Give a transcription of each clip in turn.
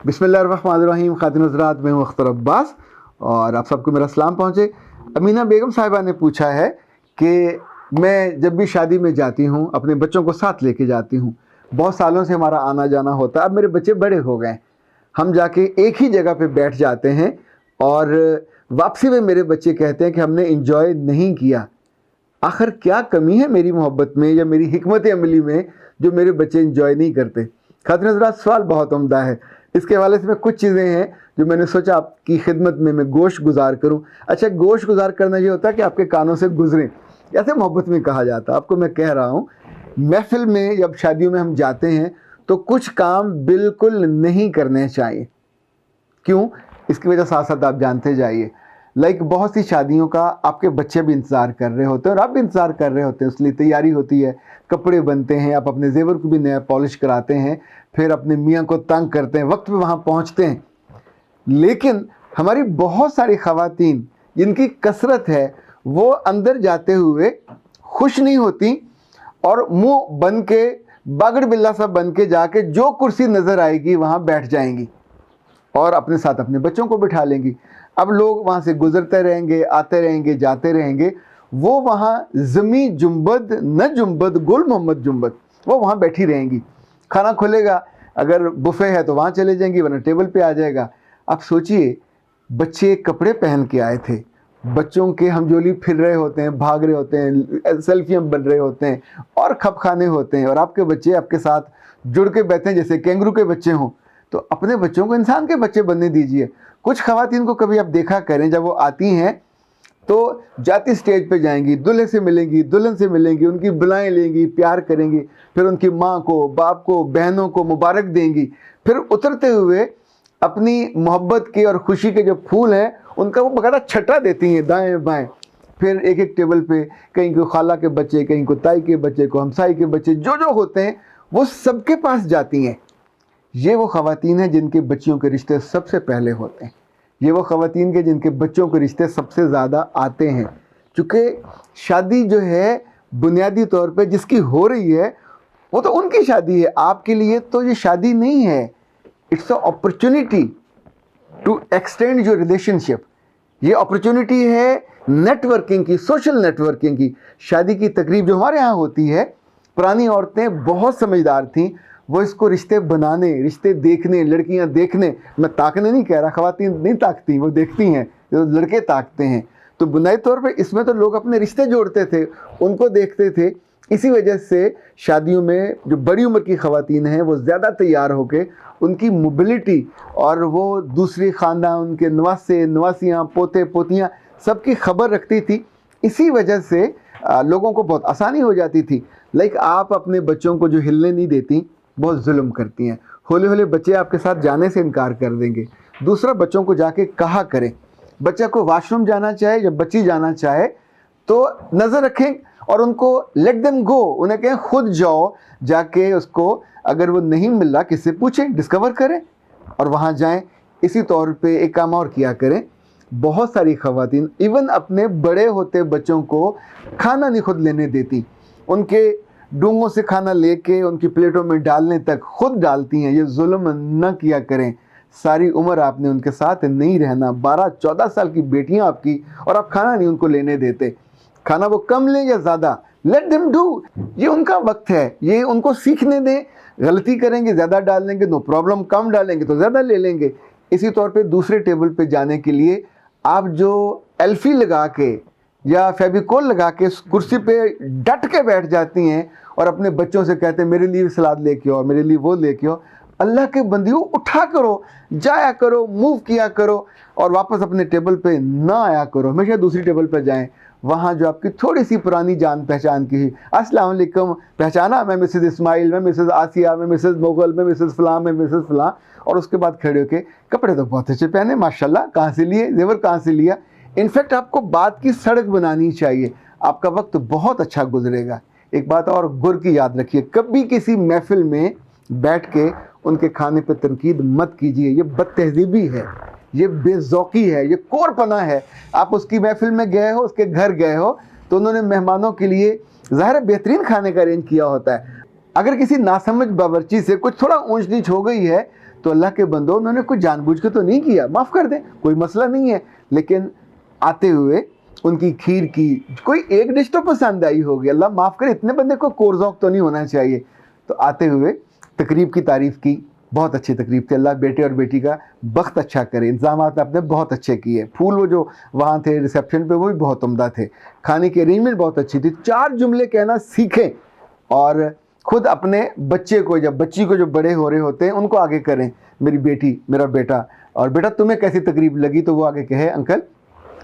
बिस्मिल्लाहिर्रहमानिर्रहीम। खातिन हज़रात, मैं हूं अख्तर अब्बास और आप सबको मेरा सलाम पहुँचे। अमीना बेगम साहिबा ने पूछा है कि मैं जब भी शादी में जाती हूं अपने बच्चों को साथ लेके जाती हूं। बहुत सालों से हमारा आना जाना होता है, अब मेरे बच्चे बड़े हो गए, हम जाके एक ही जगह पे बैठ जाते हैं और वापसी में मेरे बच्चे कहते हैं कि हमने इंजॉय नहीं किया। आखिर क्या कमी है मेरी मोहब्बत में या मेरी हिकमत अमली में जो मेरे बच्चे इंजॉय नहीं करते? खातिन हज़रात, सवाल बहुत उम्दा है। इसके हवाले से मैं कुछ चीज़ें हैं जो मैंने सोचा आपकी खिदमत में मैं गोश गुजार करूं। अच्छा, गोश गुजार करना ये होता है कि आपके कानों से गुजरें, ऐसे मोहब्बत में कहा जाता है। आपको मैं कह रहा हूँ, महफिल में जब शादियों में हम जाते हैं तो कुछ काम बिल्कुल नहीं करने चाहिए। क्यों? इसकी वजह साथ साथ आप जानते जाइए। बहुत सी शादियों का आपके बच्चे भी इंतज़ार कर रहे होते हैं और आप भी इंतज़ार कर रहे होते हैं, उसके लिए तैयारी होती है, कपड़े बनते हैं, आप अपने जेवर को भी नया पॉलिश कराते हैं, फिर अपने मियाँ को तंग करते हैं, वक्त पे वहाँ पहुँचते हैं। लेकिन हमारी बहुत सारी ख़वातीन जिनकी कसरत है वो अंदर जाते हुए खुश नहीं होती और मुंह बन के बागड़ बिल्ला सा बन के जाके जो कुर्सी नज़र आएगी वहाँ बैठ जाएंगी और अपने साथ अपने बच्चों को बिठा लेंगी। अब लोग वहाँ से गुजरते रहेंगे, आते रहेंगे, जाते रहेंगे, वो वहाँ ज़मी जुम्बद न जुम्बद गुल मोहम्मद जुम्बद, वो वहाँ बैठी रहेंगी। खाना खुलेगा, अगर बुफ़े है तो वहाँ चले जाएंगी, वरना टेबल पे आ जाएगा। अब सोचिए, बच्चे कपड़े पहन के आए थे, बच्चों के हमजोली फिर रहे होते हैं, भाग रहे होते हैं, सेल्फियाँ बन रहे होते हैं और खप खाने होते हैं, और आपके बच्चे आपके साथ जुड़ के बैठे हैं जैसे कैंगरू के बच्चे हों। तो अपने बच्चों को इंसान के बच्चे बनने दीजिए। कुछ ख़वातीन को कभी आप देखा करें, जब वो आती हैं तो जाती स्टेज पे जाएंगी, दूल्हे से मिलेंगी, दुल्हन से मिलेंगी, उनकी बुलाएं लेंगी, प्यार करेंगी, फिर उनकी माँ को, बाप को, बहनों को मुबारक देंगी, फिर उतरते हुए अपनी मोहब्बत के और खुशी के जो फूल हैं उनका वो बकायदा छटा देती हैं दाएं बाएं। फिर एक एक टेबल पे कहीं को खाला के बच्चे, कहीं को ताई के बच्चे, को हमसाई के बच्चे, जो जो होते हैं वो सबके पास जाती हैं। ये वो ख़वातीन हैं जिनके बच्चियों के रिश्ते सबसे पहले होते हैं। ये वो ख़वातीन के जिनके बच्चों के रिश्ते सबसे ज़्यादा आते हैं। चूँकि शादी जो है बुनियादी तौर पे जिसकी हो रही है वो तो उनकी शादी है, आपके लिए तो ये शादी नहीं है। It's a opportunity to extend your relationship. ये अपॉर्चुनिटी है नेटवर्किंग की, सोशल नेटवर्किंग की। शादी की तकरीब जो हमारे यहाँ होती है, पुरानी औरतें बहुत समझदार थीं, वो इसको रिश्ते बनाने, रिश्ते देखने, लड़कियां देखने, मैं ताकने नहीं कह रहा, ख़वातीन नहीं ताकती, वो देखती हैं, जो लड़के ताकते हैं। तो बुनियादी तौर पे इसमें तो लोग अपने रिश्ते जोड़ते थे, उनको देखते थे। इसी वजह से शादियों में जो बड़ी उम्र की ख़वातीन हैं वो ज़्यादा तैयार होकर उनकी मोबिलिटी और वो दूसरी ख़ानदान, उनके नवासे नवासियाँ, पोते पोतियाँ सबकी खबर रखती थी। इसी वजह से लोगों को बहुत आसानी हो जाती थी। आप अपने बच्चों को जो हिलने नहीं देती, बहुत जुल्म करती हैं। होले होले बच्चे आपके साथ जाने से इनकार कर देंगे। दूसरा, बच्चों को जाके कहा करें, बच्चा को वॉशरूम जाना चाहे या बच्ची जाना चाहे तो नज़र रखें और उनको लेट देम गो, उन्हें कहें खुद जाओ, जाके उसको अगर वो नहीं मिल रहा किससे पूछें, डिस्कवर करें और वहाँ जाएं। इसी तौर पे एक काम और किया करें, बहुत सारी ख़वातीन इवन अपने बड़े होते बच्चों को खाना नहीं खुद लेने देती, उनके डूंगों से खाना लेके उनकी प्लेटों में डालने तक खुद डालती हैं। ये जुल्म न किया करें। सारी उम्र आपने उनके साथ नहीं रहना, 12-14 साल की बेटियां आपकी, और आप खाना नहीं उनको लेने देते। खाना वो कम लें या ज़्यादा, लेट देम डू, ये उनका वक्त है, ये उनको सीखने दें। गलती करेंगे ज़्यादा डाल लेंगे, नो प्रॉब्लम, कम डालेंगे तो ज़्यादा ले लेंगे। इसी तौर पे दूसरे टेबल पे जाने के लिए आप जो एल्फी लगा के या फेविकोल लगा के कुर्सी पे डट के बैठ जाती हैं और अपने बच्चों से कहते हैं मेरे लिए सलाद लेके आओ, मेरे लिए वो लेके आओ। अल्लाह के बंदियों, उठा करो, जाया करो, मूव किया करो और वापस अपने टेबल पे ना आया करो, हमेशा दूसरी टेबल पे जाएं। वहाँ जो आपकी थोड़ी सी पुरानी जान पहचान की है, अस्सलाम वालेकुम, पहचाना, मैं मिसेस इस्माइल, मैं मिसेस आसिया, मैं मिसेस मोगल, मैं मिसेस फ़लाँ, मैं मिसेस फ़लाँ, और उसके बाद खड़े होके कपड़े तो बहुत अच्छे पहने माशाल्लाह, कहाँ से लिए, जेवर कहाँ से लिया। इनफैक्ट आपको बात की सड़क बनानी चाहिए, आपका वक्त बहुत अच्छा गुजरेगा। एक बात और गुर की याद रखिए, कभी किसी महफिल में बैठ के उनके खाने पे तनकीद मत कीजिए। ये बदतहजीबी है, ये बेज़ौकी है, ये कोरपना है। आप उसकी महफिल में गए हो, उसके घर गए हो, तो उन्होंने मेहमानों के लिए ज़ाहिर बेहतरीन खाने का अरेंज किया होता है। अगर किसी नासमझ बावर्ची से कुछ थोड़ा ऊंच नीच हो गई है تو اللہ کے بندو انہوں نے کچھ جان بوجھ کے تو نہیں کیا, معاف کر دیں, کوئی مسئلہ نہیں ہے. لیکن آتے ہوئے ان کی کھیر کی کوئی ایک ڈش تو پسند آئی ہوگی, اللہ معاف کرے, اتنے بندے کو کور ذوق تو نہیں ہونا چاہیے. تو آتے ہوئے تقریب کی تعریف کی, بہت اچھی تقریب تھی, اللہ بیٹے اور بیٹی کا بخت اچھا کرے. انتظامات آپ نے بہت اچھے کیے, پھول وہ جو وہاں تھے ریسیپشن پہ وہ بھی بہت عمدہ تھے, کھانے کی ارینجمنٹ بہت اچھی تھی. 4 جملے کہنا سیکھیں اور خود اپنے بچے کو یا بچی کو جو بڑے ہو رہے ہوتے ہیں ان کو آگے کریں, میری بیٹی, میرا بیٹا, اور بیٹا تمہیں کیسی تقریب لگی, تو وہ آگے کہے انکل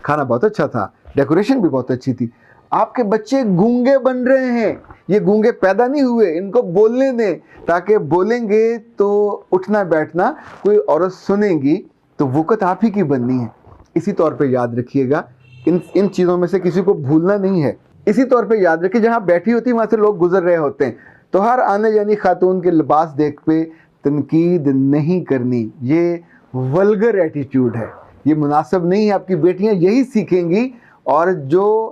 کھانا بہت اچھا تھا, ڈیکوریشن بھی بہت اچھی تھی. آپ کے بچے گونگے بن رہے ہیں, یہ گونگے پیدا نہیں ہوئے, ان کو بولنے دیں, تاکہ بولیں گے تو اٹھنا بیٹھنا کوئی عورت سنیں گی تو وقت آپ ہی کی بننی ہے. اسی طور پہ یاد رکھیے گا, ان چیزوں میں سے کسی کو بھولنا نہیں ہے. اسی طور پہ یاد رکھیے جہاں بیٹھی ہوتی وہاں سے لوگ گزر رہے ہوتے ہیں, تو ہر آنے یعنی خاتون کے لباس دیکھ پہ تنقید نہیں کرنی, یہ ولگر ایٹیٹیوڈ ہے, یہ مناسب نہیں ہے. آپ کی بیٹیاں یہی سیکھیں گی, اور جو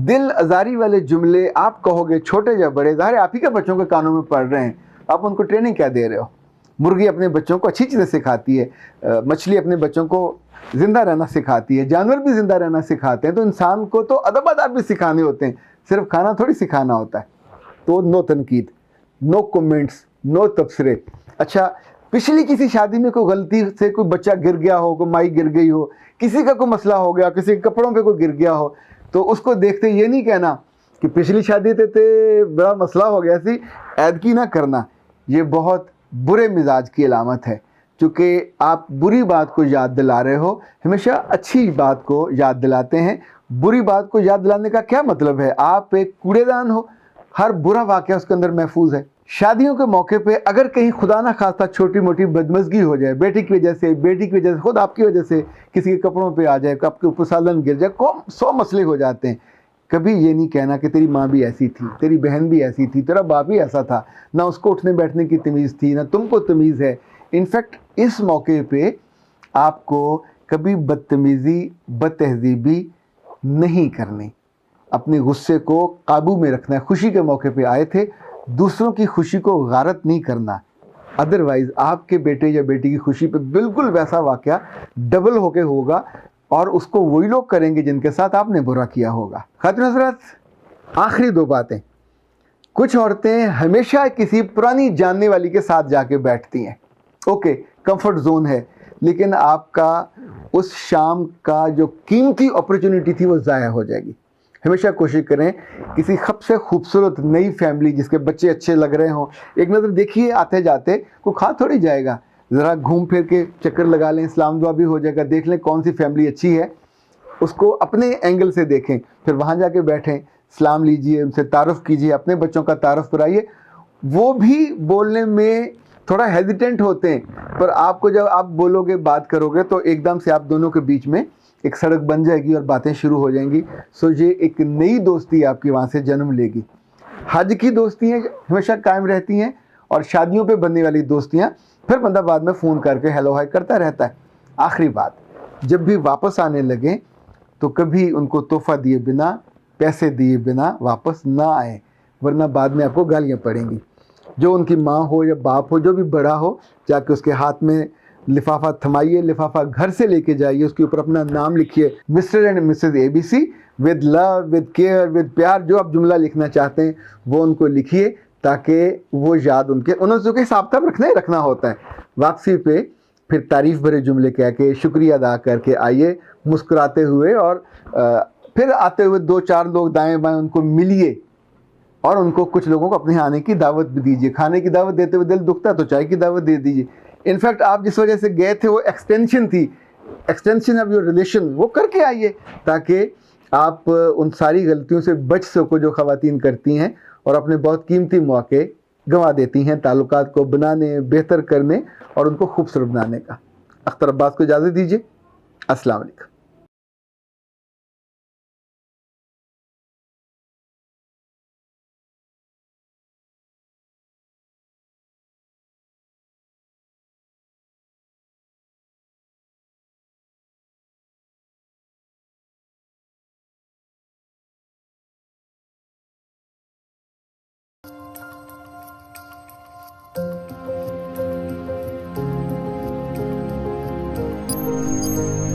دل ازاری والے جملے آپ کہو گے چھوٹے یا بڑے, ظاہر آپ ہی کے بچوں کے کانوں میں پڑ رہے ہیں, آپ ان کو ٹریننگ کیا دے رہے ہو. مرغی اپنے بچوں کو اچھی چیزیں سکھاتی ہے, مچھلی اپنے بچوں کو زندہ رہنا سکھاتی ہے, جانور بھی زندہ رہنا سکھاتے ہیں, تو انسان کو تو ادب آداب بھی سکھانے ہوتے ہیں, صرف کھانا تھوڑی سکھانا ہوتا ہے. تو نو تنقید, نو کومنٹس, نو تبصرے. اچھا, پچھلی کسی شادی میں کوئی غلطی سے کوئی بچہ گر گیا ہو, کوئی مائی گر گئی ہو, کسی کا کوئی مسئلہ ہو گیا, کسی کے کپڑوں پہ کوئی گر گیا ہو, تو اس کو دیکھتے یہ نہیں کہنا کہ پچھلی شادی تے بڑا مسئلہ ہو گیا سی, عید کی نہ کرنا. یہ بہت برے مزاج کی علامت ہے, چونکہ آپ بری بات کو یاد دلا رہے ہو. ہمیشہ اچھی بات کو یاد دلاتے ہیں. بری بات کو یاد دلانے کا کیا مطلب ہے, آپ ایک کوڑے دان ہو, ہر برا واقعہ اس کے اندر محفوظ ہے. شادیوں کے موقع پہ اگر کہیں خدا نہ خواستہ چھوٹی موٹی بدمزگی ہو جائے, بیٹی کی وجہ سے, بیٹی کی وجہ سے, خود آپ کی وجہ سے کسی کے کپڑوں پہ آ جائے, آپ کے اوپر سالن گر جائے, 100 مسئلے ہو جاتے ہیں. کبھی یہ نہیں کہنا کہ تیری ماں بھی ایسی تھی, تیری بہن بھی ایسی تھی, تیرا باپ بھی ایسا تھا, نہ اس کو اٹھنے بیٹھنے کی تمیز تھی, نہ تم کو تمیز ہے. انفیکٹ اس موقع پہ آپ کو کبھی بدتمیزی, بد تہذیبی نہیں کرنی, اپنے غصے کو قابو میں رکھنا ہے. خوشی کے موقع پہ آئے تھے, دوسروں کی خوشی کو غارت نہیں کرنا, ادروائز آپ کے بیٹے یا بیٹی کی خوشی پہ بالکل ویسا واقعہ ڈبل ہو کے ہوگا, اور اس کو وہی لوگ کریں گے جن کے ساتھ آپ نے برا کیا ہوگا. خاتون حضرات, آخری 2 باتیں. کچھ عورتیں ہمیشہ کسی پرانی جاننے والی کے ساتھ جا کے بیٹھتی ہیں, اوکے کمفرٹ زون ہے, لیکن آپ کا اس شام کا جو قیمتی اپرچونٹی تھی وہ ضائع ہو جائے گی. ہمیشہ کوشش کریں کسی خب سے خوبصورت نئی فیملی جس کے بچے اچھے لگ رہے ہوں, ایک نظر دیکھیے آتے جاتے, کوئی کھا تھوڑی جائے گا, ذرا گھوم پھر کے چکر لگا لیں, اسلام دعا بھی ہو جائے گا, دیکھ لیں کون سی فیملی اچھی ہے, اس کو اپنے اینگل سے دیکھیں, پھر وہاں جا کے بیٹھیں, سلام لیجئے, ان سے تعارف کیجئے, اپنے بچوں کا تعارف کرائیے. وہ بھی بولنے میں تھوڑا ہیزیٹنٹ ہوتے ہیں, پر آپ کو جب آپ بولو گے, بات کرو گے, تو ایک دم سے آپ دونوں کے بیچ میں ایک سڑک بن جائے گی اور باتیں شروع ہو جائیں گی. سو یہ ایک نئی دوستی آپ کی وہاں سے جنم لے گی. حج کی دوستیاں ہمیشہ قائم رہتی ہیں, اور شادیوں پہ بننے والی دوستیاں پھر بندہ بعد میں فون کر کے ہیلو ہائی کرتا رہتا ہے. آخری بات, جب بھی واپس آنے لگیں تو کبھی ان کو تحفہ دیے بنا, پیسے دیے بنا واپس نہ آئیں, ورنہ بعد میں آپ کو گالیاں پڑیں گی. جو ان کی ماں ہو یا باپ ہو, جو بھی بڑا ہو, جا کے اس کے ہاتھ میں لفافہ تھمائیے, لفافہ گھر سے لے کے جائیے, اس کے اوپر اپنا نام لکھیے, Mr and Mrs ABC, with love, with care, with پیار, جو آپ جملہ لکھنا چاہتے ہیں وہ ان کو لکھیے, تاکہ وہ یاد ان کے, انہوں نے حساب کتاب رکھنا ہوتا ہے. واپسی پہ پھر تعریف بھرے جملے کہہ کے, شکریہ ادا کر کے آئیے مسکراتے ہوئے, اور پھر آتے ہوئے 2-4 لوگ دائیں بائیں ان کو ملیے, اور ان کو کچھ لوگوں کو اپنے آنے کی دعوت بھی دیجیے. کھانے کی دعوت دیتے ہوئے دل دکھتا ہے تو چائے کی دعوت دے دیجیے. انفیکٹ آپ جس وجہ سے گئے تھے وہ ایکسٹینشن تھی, ایکسٹینشن آف یور ریلیشن, وہ کر کے آئیے, تاکہ آپ ان ساری غلطیوں سے بچ سکو جو خواتین کرتی ہیں, اور اپنے بہت قیمتی مواقع گنوا دیتی ہیں تعلقات کو بنانے, بہتر کرنے اور ان کو خوبصورت بنانے کا. اختر عباس کو اجازت دیجیے. السلام علیکم. हैं।